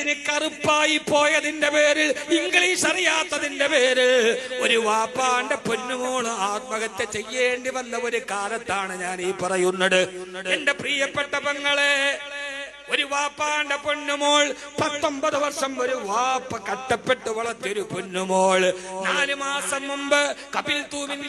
ശരീരത്തിന് കറുപ്പായി പോയതിന്റെ പേരിൽ, ഇംഗ്ലീഷ് അറിയാത്തതിന്റെ പേരിൽ ഒരു വാപ്പാന്റെ പൊന്നുമോള് ആത്മഹത്യ ചെയ്യേണ്ടി വന്ന ഒരു കാലത്താണ് ഞാൻ ഈ പറയുന്നത്. എന്റെ പ്രിയപ്പെട്ട പെങ്ങളെ, ഒരു വാപ്പാന്റെ പൊന്നുമോൾ 19 വർഷം ഒരു വാപ്പ കട്ടപ്പെട്ട് വളർത്തിയൊരു പൊന്നുമോൾ 4 മാസം മുമ്പ് കപിൽ തൂമിൻ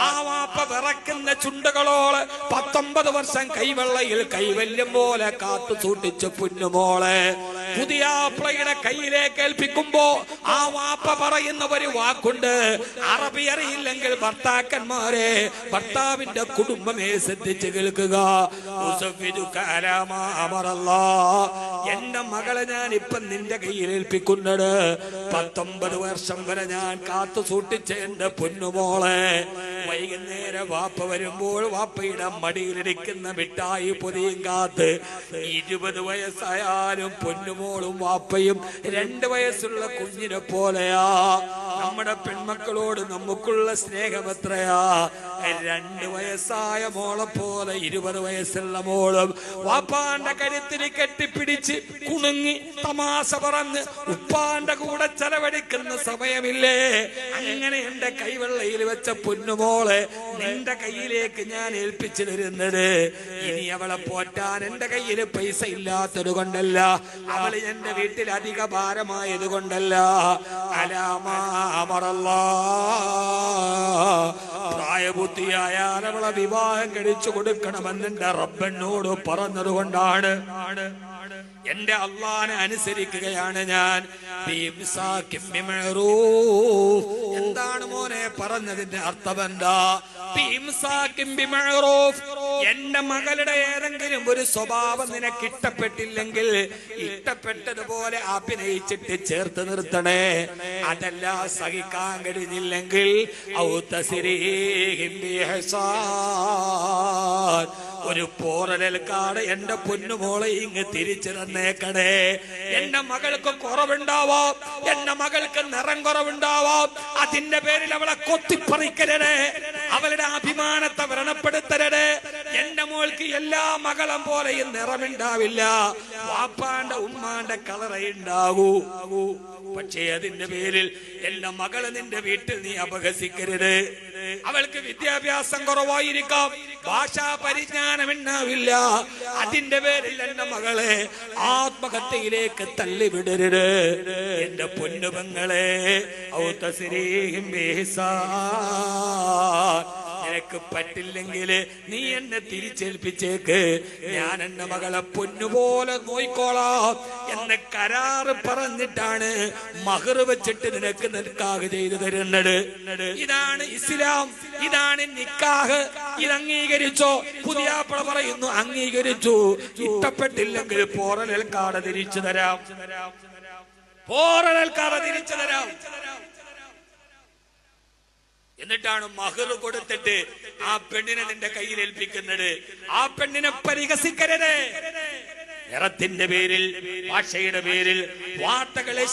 ആ വാപ്പ വിറക്കുന്ന ചുണ്ടുകളോട് 19 വർഷം കൈവെള്ളയിൽ കൈവല്യം പോലെ കാത്തു സൂക്ഷിച്ച പൊന്നുമോളെ പുതിയ പ്ലയുടെ കയ്യിലേക്ക് ഏൽപ്പിക്കുമ്പോ ആ വാപ്പ പറയുന്ന ഒരു വാക്കുണ്ട്. അറബി അറിയില്ലെങ്കിൽ ഭർത്താക്കന്മാരെ, ഭർത്താവിന്റെ കുടുംബമേ ശ്രദ്ധിച്ച് കേൾക്കുക. എന്റെ മകളെ ഞാൻ ഇപ്പൊ നിന്റെ കയ്യിൽ ഏൽപ്പിക്കുന്നത് 19 വർഷം വരെ ഞാൻ കാത്തു സൂക്ഷിച്ച എന്റെ പൊന്നുമോളെ. വൈകുന്നേരം വാപ്പ വരുമ്പോൾ വാപ്പയുടെ മടിയിലിരിക്കുന്ന മിഠായി പൊതിയും കാത്ത് 20 വയസ്സായാലും പൊന്നുമോളും വാപ്പയും 2 വയസ്സുള്ള കുഞ്ഞിനെ പോലെയാ. നമ്മുടെ പെൺമക്കളോട് നമുക്കുള്ള സ്നേഹം എത്രയാ. 2 വയസ്സായ മോളെ പോലെ 20 വയസ്സുള്ള മോളും വാപ്പാന്റെ കരുത്തിന് കെട്ടിപ്പിടിച്ച് കുണുങ്ങി തമാശ പറഞ്ഞ് ഉപ്പാന്റെ കൂടെ ചെലവഴിക്കുന്ന സമയമില്ലേ? അങ്ങനെ എന്റെ കൈവെള്ളയിൽ വെച്ച പൊന്നുമോളെ നിന്റെ കയ്യിലേക്ക് ഞാൻ ഏൽപ്പിച്ചു തരുന്നത്. ഇനി അവളെ പോറ്റാൻ എന്റെ കയ്യിൽ പൈസ ഇല്ലാത്തത് കൊണ്ടല്ല, അവള് എന്റെ വീട്ടിൽ അധിക ഭാരമായത് കൊണ്ടല്ല. പ്രായബുദ്ധിയായാൽ അവളെ വിവാഹം കഴിച്ചു കൊടുക്കണമെന്ന് എന്റെ റബ്ബനോട് പറഞ്ഞത് കൊണ്ടാണ്. എന്റെ അള്ളാനെ അനുസരിക്കുകയാണ് ഞാൻ. എന്താണ് മോനെ പറഞ്ഞതിന്റെ അർത്ഥം എന്താ? എന്റെ മകളുടെ ഏതെങ്കിലും ഒരു സ്വഭാവം നിനക്ക് ഇഷ്ടപ്പെട്ടില്ലെങ്കിൽ ഇഷ്ടപ്പെട്ടതുപോലെ അഭിനയിച്ചിട്ട് ചേർത്ത് നിർത്തണേ. അതല്ല സഹിക്കാൻ കഴിഞ്ഞില്ലെങ്കിൽ ഒരു പോറലേൽക്കാട് എന്റെ പൊന്നുമോളെ ഇങ്ങ് തിരിച്ചു തന്നേക്കണേ. എന്റെ മകൾക്ക് കുറവുണ്ടാവാം, എന്റെ മകൾക്ക് നിറം കുറവുണ്ടാവാം, അതിന്റെ പേരിൽ അവളെ കൊത്തിപ്പറിക്കരുത്, അവളുടെ അഭിമാനത്തെ വ്രണപ്പെടുത്തരുത്. എന്റെ മോൾക്ക് എല്ലാ മകളും പോലെയും നിറമുണ്ടാവില്ല, വാപ്പാന്റെ ഉമ്മാന്റെ കളറേ ഉണ്ടാകൂ. പക്ഷേ അതിന്റെ പേരിൽ എന്റെ മകള് നിന്റെ വീട്ടിൽ നീ അപഹസിക്കരുത്. അവൾക്ക് വിദ്യാഭ്യാസം കുറവായിരിക്കാം, ഭാഷാ പരിജ്ഞാനം ഉണ്ടാവില്ല, അതിന്റെ പേരിൽ എന്റെ മകളെ ആത്മഹത്യയിലേക്ക് തള്ളിവിടരുത്. എന്റെ പൊന്നുപെങ്ങളെ, നിനക്ക് പറ്റില്ലെങ്കിൽ നീ എന്നെ തിരിച്ചേൽപ്പിച്ചേക്ക്, ഞാൻ എന്റെ മകളെ പൊന്നുപോലെ നോയിക്കോളാം എന്ന കരാറ് പറഞ്ഞിട്ടാണ് മഹർ വെച്ചിട്ട് നിനക്ക് നിക്കാഹ് ചെയ്തു തരുന്നത്. ഇതാണ് ഇസ്ലാം, ഇതാണ് നിക്കാഹ്. ഇത് അംഗീകരിച്ചോ? പുതിയാപ്പള പറയുന്നു അംഗീകരിച്ചു. ഇഷ്ടപ്പെട്ടില്ലെങ്കിൽ പോറലേൽക്കാതെ തിരിച്ചു തരാം, പോറലേൽക്കാതെ തിരിച്ചു തരാം. എന്നിട്ടാണ് മഹർ കൊടുത്തിട്ട് ആ പെണ്ണിനെ നിന്റെ കയ്യിൽ ഏൽപ്പിക്കുന്നത്. ആ പെണ്ണിനെ പരിഹസിക്കരുത്. നിറത്തിന്റെ പേരിൽ, ഭാഷയുടെ പേരിൽ, വാർത്തകളെ